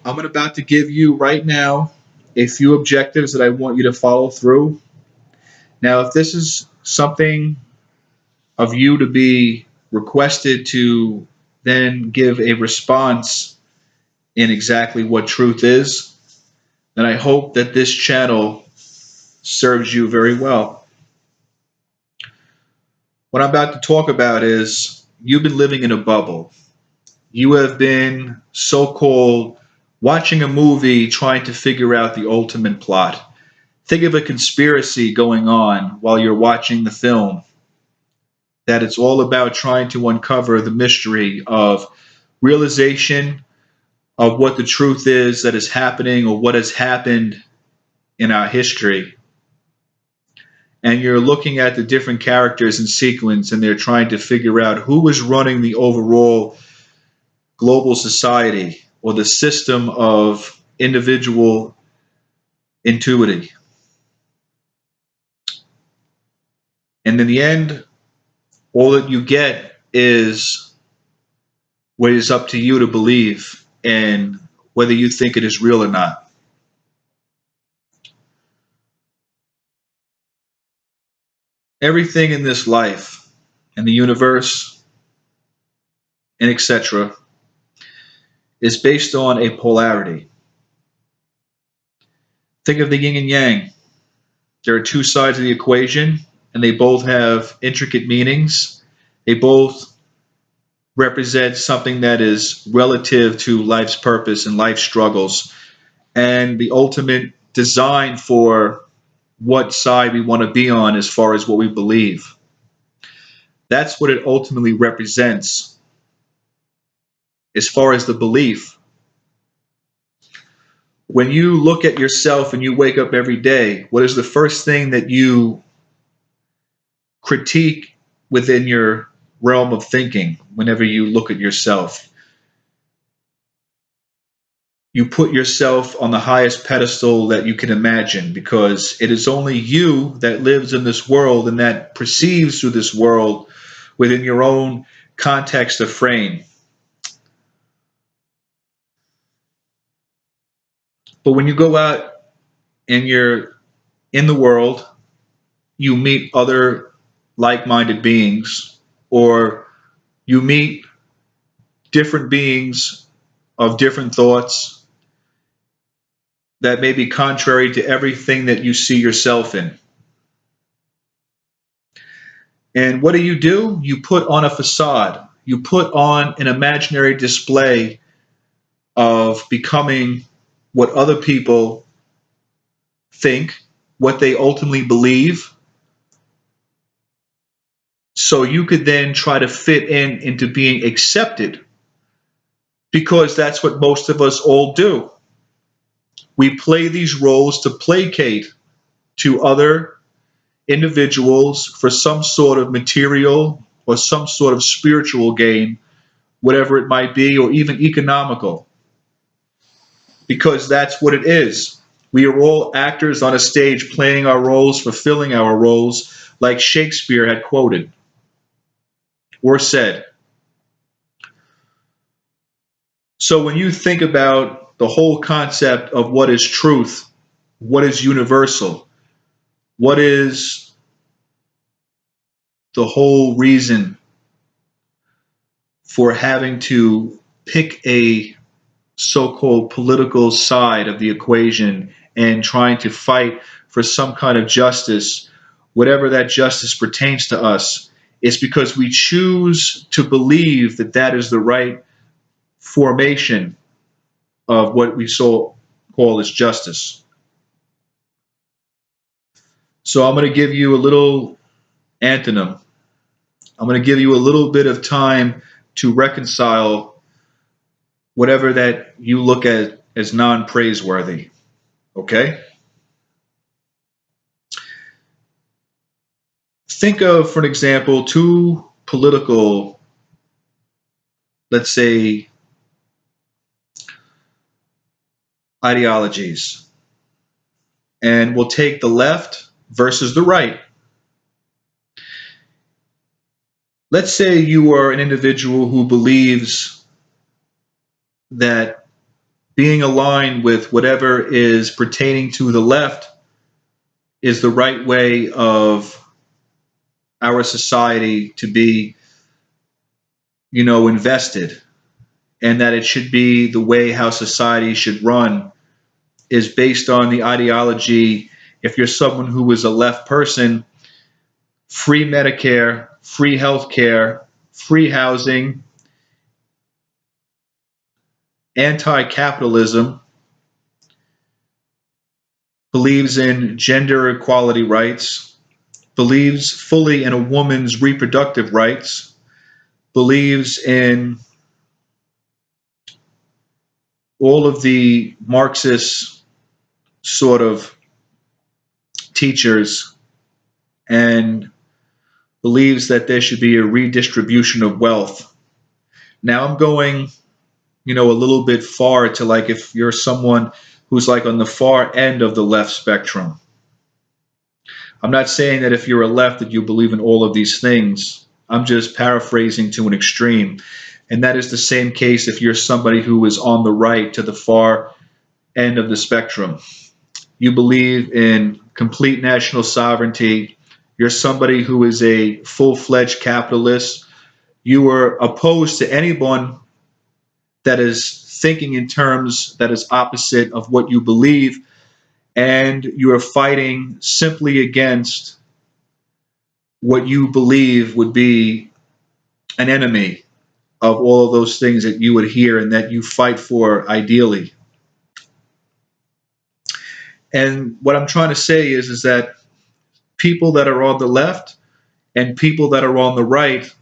I'm about to give you right now a few objectives that I want you to follow through. Now, if this is something of you to be requested to then give a response in exactly what truth is, then I hope that this channel serves you very well. What I'm about to talk about is you've been living in a bubble. You have been so called watching a movie trying to figure out the ultimate plot. Think of a conspiracy going on while you're watching the film, that it's all about trying to uncover the mystery of realization of what the truth is that is happening or what has happened in our history. And you're looking at the different characters in sequence and they're trying to figure out who is running the overall global society or the system of individual intuity. And in the end, all that you get is what is up to you to believe and whether you think it is real or not. Everything in this life and the universe and etc. is based on a polarity. Think of the yin and yang. There are two sides of the equation and they both have intricate meanings. They both represent something that is relative to life's purpose and life's struggles and the ultimate design for what side we want to be on as far as what we believe. That's what it ultimately represents as far as the belief. When you look at yourself and you wake up every day, what is the first thing that you critique within your realm of thinking whenever you look at yourself? You put yourself on the highest pedestal that you can imagine because it is only you that lives in this world and that perceives through this world within your own context of frame. But when you go out and you're in the world, you meet other like-minded beings or you meet different beings of different thoughts that may be contrary to everything that you see yourself in. And what do? You put on a facade. You put on an imaginary display of becoming what other people think, what they ultimately believe, so you could then try to fit in into being accepted, because that's what most of us all do. We play these roles to placate to other individuals for some sort of material or some sort of spiritual gain, whatever it might be, or even economical, because that's what it is. We are all actors on a stage playing our roles, fulfilling our roles, like Shakespeare had quoted or said. So when you think about the whole concept of what is truth, what is universal, what is the whole reason for having to pick a so-called political side of the equation and trying to fight for some kind of justice, whatever that justice pertains to us, is because we choose to believe that that is the right formation of what we so call as justice. So I'm going to give you a little antonym. I'm going to give you a little bit of time to reconcile whatever that you look at as non-praiseworthy. Okay? Think of, for an example, two political, let's say, ideologies. And we'll take the left versus the right. Let's say you are an individual who believes that being aligned with whatever is pertaining to the left is the right way of our society to be, invested, and that it should be the way how society should run is based on the ideology. If you're someone who is a left person, free Medicare, free health care, free housing, anti capitalism, believes in gender equality rights, believes fully in a woman's reproductive rights, believes in all of the Marxist sort of teachers, and believes that there should be a redistribution of wealth. Now I'm going, a little bit far to, like, if you're someone who's like on the far end of the left spectrum. I'm not saying that if you're a left that you believe in all of these things. I'm just paraphrasing to an extreme. And that is the same case if you're somebody who is on the right to the far end of the spectrum. You believe in complete national sovereignty. You're somebody who is a full-fledged capitalist. You are opposed to anyone that is thinking in terms that is opposite of what you believe, and you are fighting simply against what you believe would be an enemy of all of those things that you adhere and that you fight for ideally. And what I'm trying to say is that people that are on the left and people that are on the right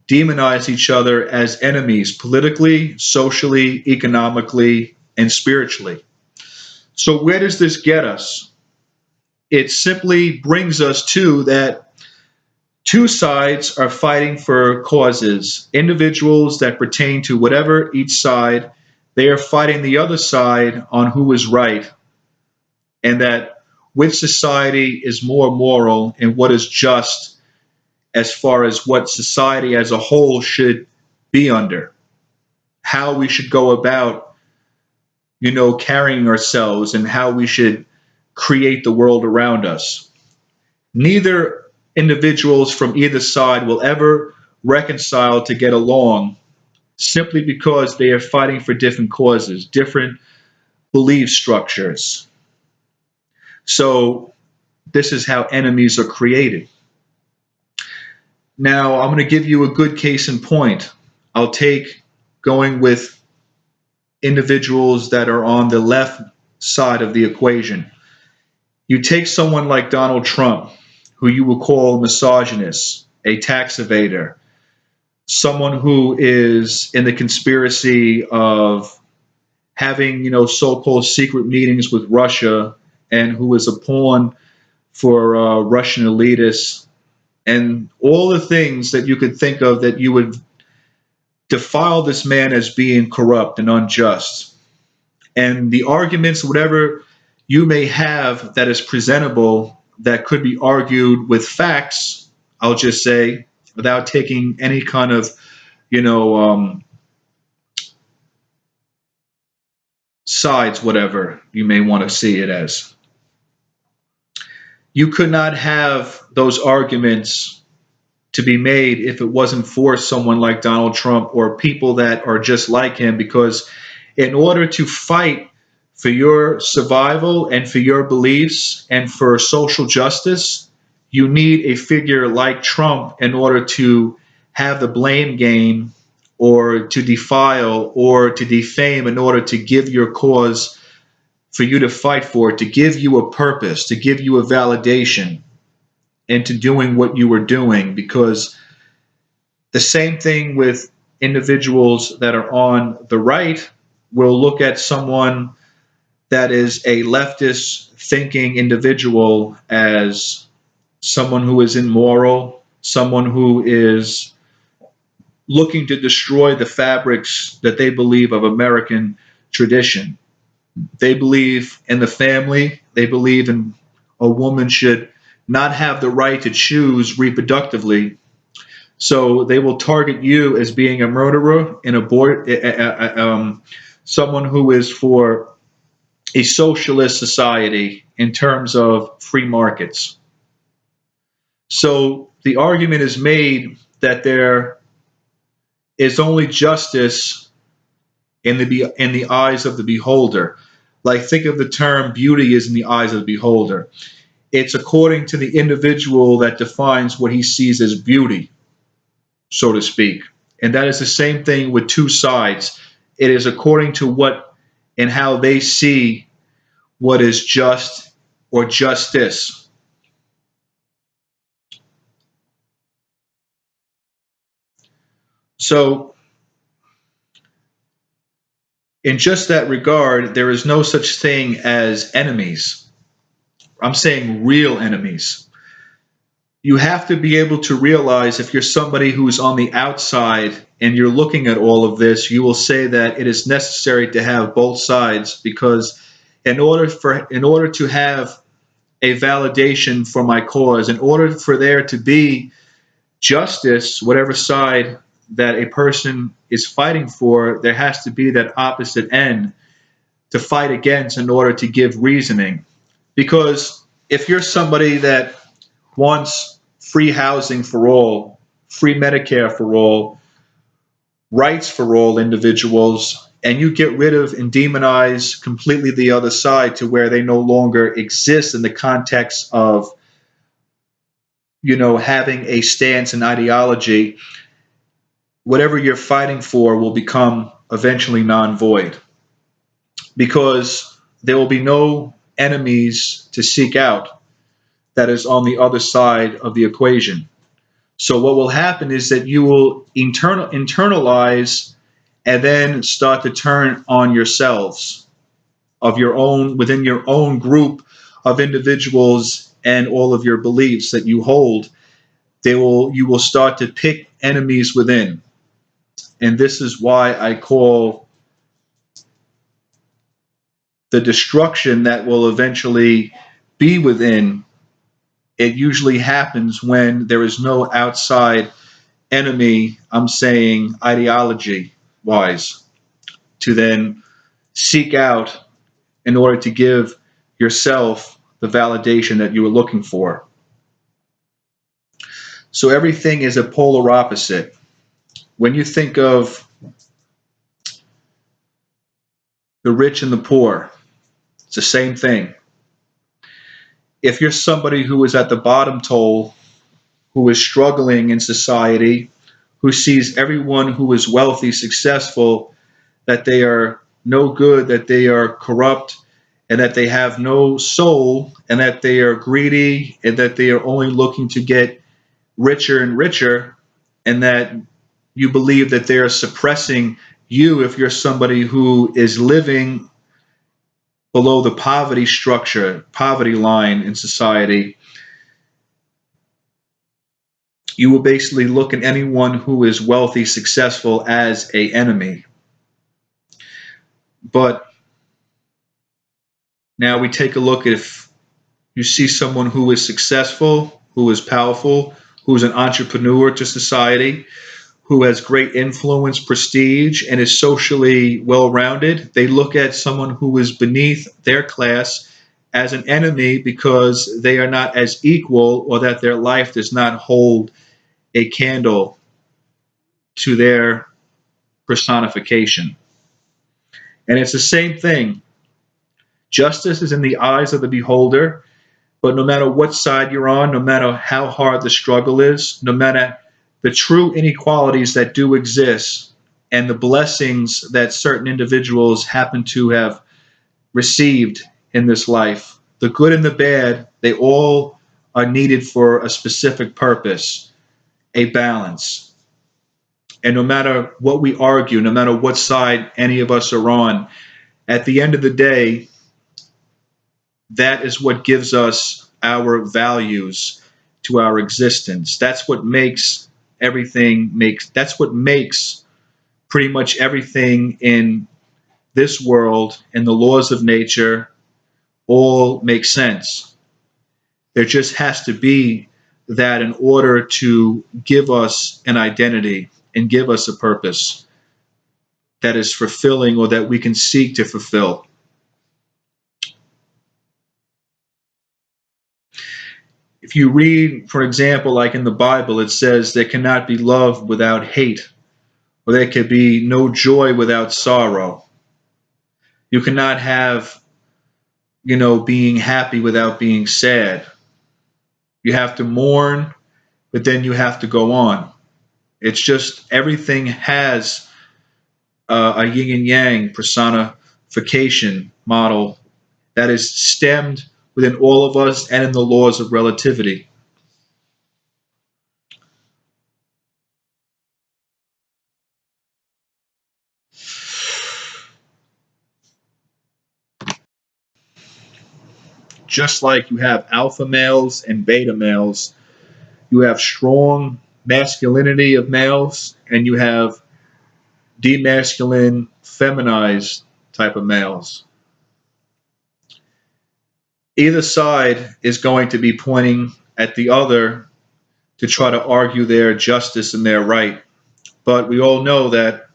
demonize each other as enemies politically, socially, economically, and spiritually. So where does this get us? It simply brings us to that two sides are fighting for causes, individuals that pertain to whatever each side. They are fighting the other side on who is right, and that which society is more moral and what is just as far as what society as a whole should be under, how we should go about, carrying ourselves, and how we should create the world around us. Neither individuals from either side will ever reconcile to get along simply because they are fighting for different causes, different belief structures. So this is how enemies are created. Now, I'm going to give you a good case in point. I'll take going with individuals that are on the left side of the equation. You take someone like Donald Trump, who you will call misogynist, a tax evader, someone who is in the conspiracy of having, so-called secret meetings with Russia, and who is a pawn for Russian elitists, and all the things that you could think of that you would defile this man as being corrupt and unjust. And the arguments, whatever you may have that is presentable, that could be argued with facts, I'll just say, without taking any kind of, sides, whatever you may want to see it as. You could not have those arguments to be made if it wasn't for someone like Donald Trump or people that are just like him, because in order to fight for your survival and for your beliefs and for social justice, you need a figure like Trump in order to have the blame game, or to defile or to defame, in order to give your cause, for you to fight for it, to give you a purpose, to give you a validation into doing what you were doing. Because the same thing with individuals that are on the right will look at someone that is a leftist thinking individual as someone who is immoral, someone who is looking to destroy the fabrics that they believe of American tradition. They believe in the family. They believe in a woman should not have the right to choose reproductively. So they will target you as being a murderer, an someone who is for a socialist society in terms of free markets. So the argument is made that there is only justice in the eyes of the beholder. Like, think of the term beauty is in the eyes of the beholder. It's according to the individual that defines what he sees as beauty, so to speak. And that is the same thing with two sides. It is according to what and how they see what is just or justice. So, in just that regard, there is no such thing as enemies. I'm saying real enemies. You have to be able to realize, if you're somebody who's on the outside and you're looking at all of this, you will say that it is necessary to have both sides, because in order to have a validation for my cause, in order for there to be justice, whatever side that a person is fighting for, there has to be that opposite end to fight against in order to give reasoning. Because if you're somebody that wants free housing for all, free Medicare for all, rights for all individuals, and you get rid of and demonize completely the other side to where they no longer exist in the context of, having a stance and ideology, whatever you're fighting for will become eventually non-void, because there will be no enemies to seek out that is on the other side of the equation. So what will happen is that you will internalize and then start to turn on yourselves of your own, within your own group of individuals, and all of your beliefs that you hold. You will start to pick enemies within. And this is why I call the destruction that will eventually be within. It usually happens when there is no outside enemy, I'm saying ideology wise, to then seek out in order to give yourself the validation that you were looking for. So everything is a polar opposite. When you think of the rich and the poor, it's the same thing. If you're somebody who is at the bottom toll, who is struggling in society, who sees everyone who is wealthy, successful, that they are no good, that they are corrupt, and that they have no soul, and that they are greedy, and that they are only looking to get richer and richer, and that you believe that they are suppressing you if you're somebody who is living below the poverty line in society. You will basically look at anyone who is wealthy, successful as an enemy. But now we take a look at, if you see someone who is successful, who is powerful, who is an entrepreneur to society, who has great influence, prestige, and is socially well-rounded, they look at someone who is beneath their class as an enemy, because they are not as equal, or that their life does not hold a candle to their personification. And it's the same thing. Justice is in the eyes of the beholder, but no matter what side you're on, no matter how hard the struggle is, no matter the true inequalities that do exist, and the blessings that certain individuals happen to have received in this life, the good and the bad, they all are needed for a specific purpose, a balance. And no matter what we argue, no matter what side any of us are on, at the end of the day, that is what gives us our values to our existence. That's what makes that's what makes pretty much everything in this world and the laws of nature all make sense. There just has to be that in order to give us an identity and give us a purpose. that is fulfilling or that we can seek to fulfill. If you read, for example, like in the Bible, it says there cannot be love without hate, or there can be no joy without sorrow. You cannot have, being happy without being sad. You have to mourn, but then you have to go on. It's just everything has a yin and yang personification model that is stemmed within all of us and in the laws of relativity. Just like you have alpha males and beta males, you have strong masculinity of males and you have demasculine, feminized type of males. Either side is going to be pointing at the other to try to argue their justice and their right. But we all know that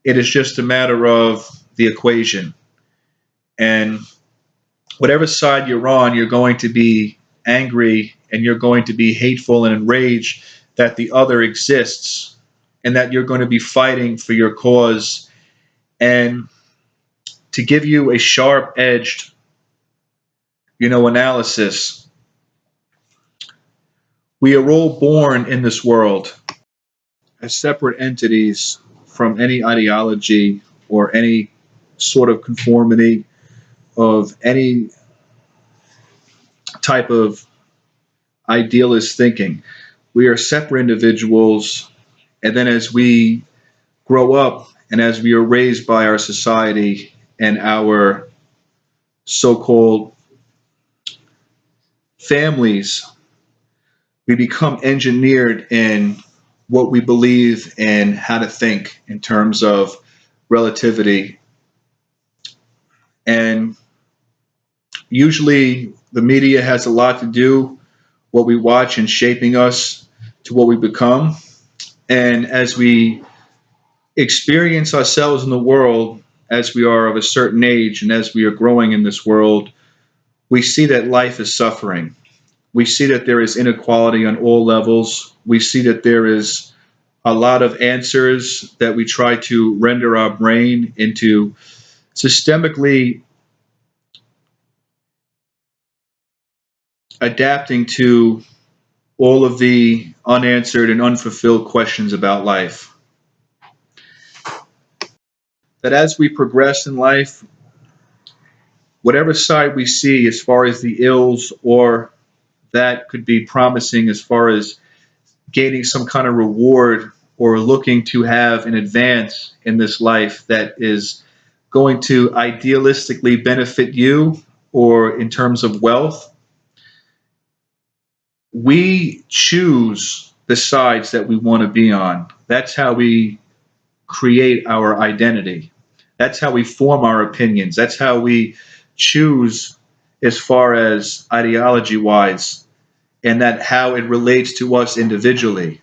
it is just a matter of the equation. And whatever side you're on, you're going to be angry and you're going to be hateful and enraged that the other exists and that you're going to be fighting for your cause. And to give you a sharp edged, analysis, we are all born in this world as separate entities from any ideology or any sort of conformity of any type of idealist thinking. We are separate individuals, and then as we grow up and as we are raised by our society and our so-called families, we become engineered in what we believe and how to think in terms of relativity. And usually the media has a lot to do what we watch in shaping us to what we become. And as we experience ourselves in the world, as we are of a certain age and as we are growing in this world, we see that life is suffering. We see that there is inequality on all levels. We see that there is a lot of answers that we try to render our brain into systemically adapting to all of the unanswered and unfulfilled questions about life. That as we progress in life, whatever side we see as far as the ills or that could be promising as far as gaining some kind of reward or looking to have an advance in this life that is going to idealistically benefit you or in terms of wealth, we choose the sides that we want to be on. That's how we create our identity. That's how we form our opinions. That's how we choose as far as ideology wise and that how it relates to us individually.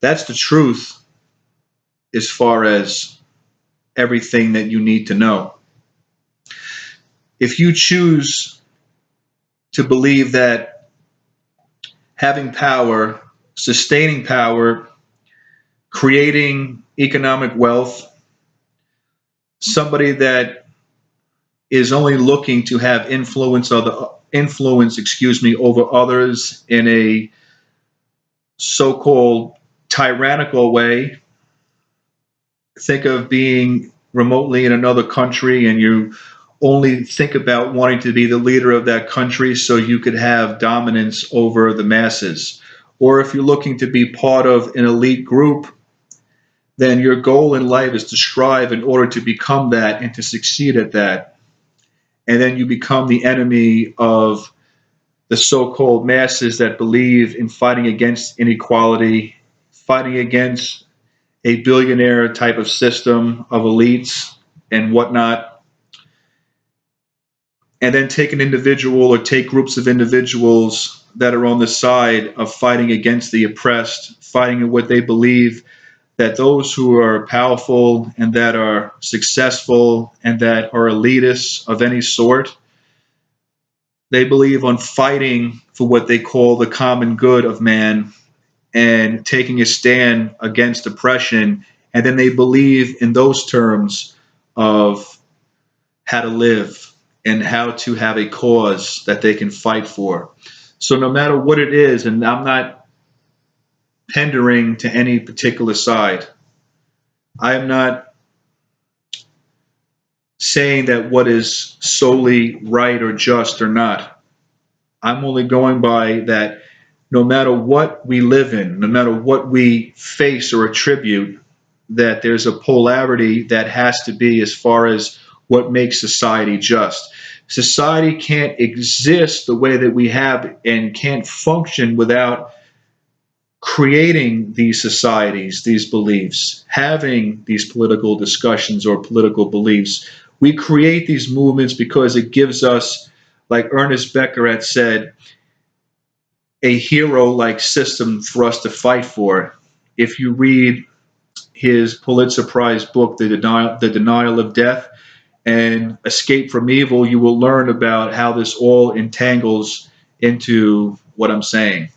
That's the truth as far as everything that you need to know. If you choose to believe that having power, sustaining power, creating economic wealth, somebody that is only looking to have over others in a so-called tyrannical way. Think of being remotely in another country and you only think about wanting to be the leader of that country so you could have dominance over the masses. Or if you're looking to be part of an elite group, then your goal in life is to strive in order to become that and to succeed at that. And then you become the enemy of the so-called masses that believe in fighting against inequality, fighting against a billionaire type of system of elites and whatnot. And then take an individual or take groups of individuals that are on the side of fighting against the oppressed, fighting in what they believe that those who are powerful and that are successful and that are elitists of any sort, they believe on fighting for what they call the common good of man and taking a stand against oppression. And then they believe in those terms of how to live and how to have a cause that they can fight for. So no matter what it is, and I'm not pandering to any particular side, I am not saying that what is solely right or just or not. I'm only going by that no matter what we live in, no matter what we face or attribute, that there's a polarity that has to be as far as what makes society just. Society can't exist the way that we have and can't function without creating these societies, these beliefs, having these political discussions or political beliefs. We create these movements because it gives us, like Ernest Becker had said, a hero-like system for us to fight for. If you read his Pulitzer Prize book, The Denial of Death and Escape from Evil, you will learn about how this all entangles into what I'm saying.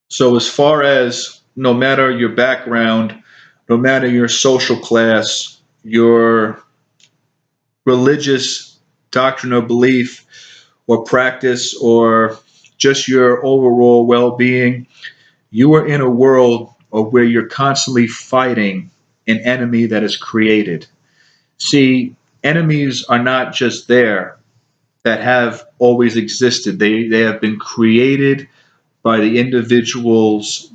So as far as no matter your background, no matter your social class, your religious doctrine or belief or practice, or just your overall well-being, you are in a world of where you're constantly fighting an enemy that is created. See, enemies are not just there that have always existed. They have been created by the individual's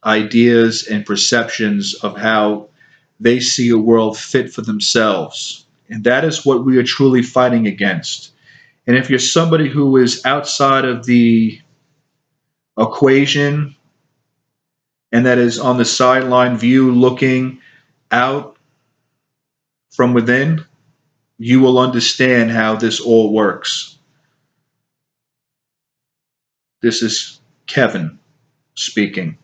ideas and perceptions of how they see a world fit for themselves. And that is what we are truly fighting against. And if you're somebody who is outside of the equation and that is on the sideline view looking out from within, you will understand how this all works. This is Kevin speaking.